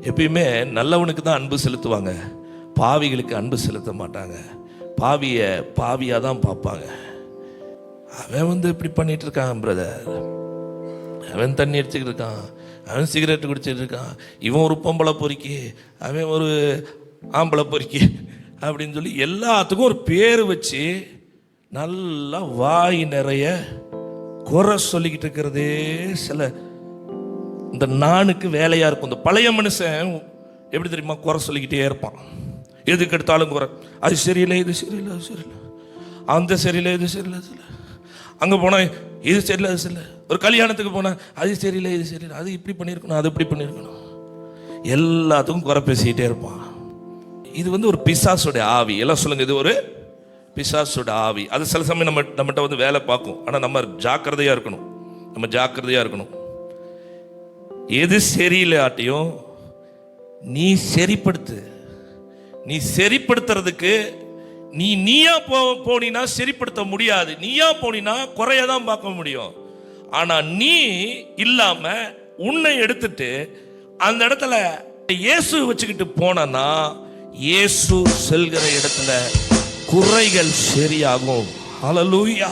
எப்பயுமே நல்லவனுக்கு தான் அன்பு செலுத்துவாங்க, பாவிகளுக்கு அன்பு செலுத்த மாட்டாங்க. பாவியை பாவியாக தான் பார்ப்பாங்க. அவன் இப்படி பண்ணிட்டு இருக்கான் பிரதர், அவன் தண்ணி அடிச்சுக்கிட்டு இருக்கான், அவன் சிகரெட்டு குடிச்சிட்டு இருக்கான், இவன் ஒரு பொம்பளை பொறுக்கி, அவன் ஒரு ஆம்பளை பொறுக்கி அப்படின்னு சொல்லி எல்லாத்துக்கும் ஒரு பேர் வச்சு நல்லா வாய் நிறைய குறை சொல்லிக்கிட்டு இருக்கிறதே சில இந்த நானுக்கு வேலையாக இருக்கும். இந்த பழைய மனுஷன் எப்படி தெரியுமா, குறை சொல்லிக்கிட்டே இருப்பான். எதுக்கு எடுத்தாலும் குறை, அது சரியில்லை, இது சரியில்லை, அது சரியில்லை, அந்த சரியில்லை, இது சரியில்லை, அது இல்லை, அங்கே போனால் இது சரியில்லை, அது சரியில்லை, ஒரு கல்யாணத்துக்கு போனால் அது சரியில்லை, இது சரியில்லை, அது இப்படி பண்ணியிருக்கணும், அது இப்படி பண்ணியிருக்கணும், எல்லாத்துக்கும் குறை பேசிக்கிட்டே இருப்பான். இது ஒரு பிசாசுடைய ஆவி. எல்லாம் சொல்லுங்க, இது ஒரு பிசாசுட ஆவி. அது சில சமயம் நம்மகிட்ட வேலை பார்க்கும். ஆனால் நம்ம ஜாக்கிரதையாக இருக்கணும், நம்ம ஜாக்கிரதையாக இருக்கணும். எது சரியில்லையாட்டையும் நீ சரிப்படுத்து. நீ சரிப்படுத்துறதுக்கு நீயா போனா சரிப்படுத்த முடியாது. நீயா போனா குறையதான் பார்க்க முடியும். ஆனா நீ இல்லாம உன்னை எடுத்துட்டு அந்த இடத்துல இயேசு வச்சுக்கிட்டு போனா இயேசு செல்கிற இடத்துல குறைகள் சரியாகும். ஹல்லேலூயா.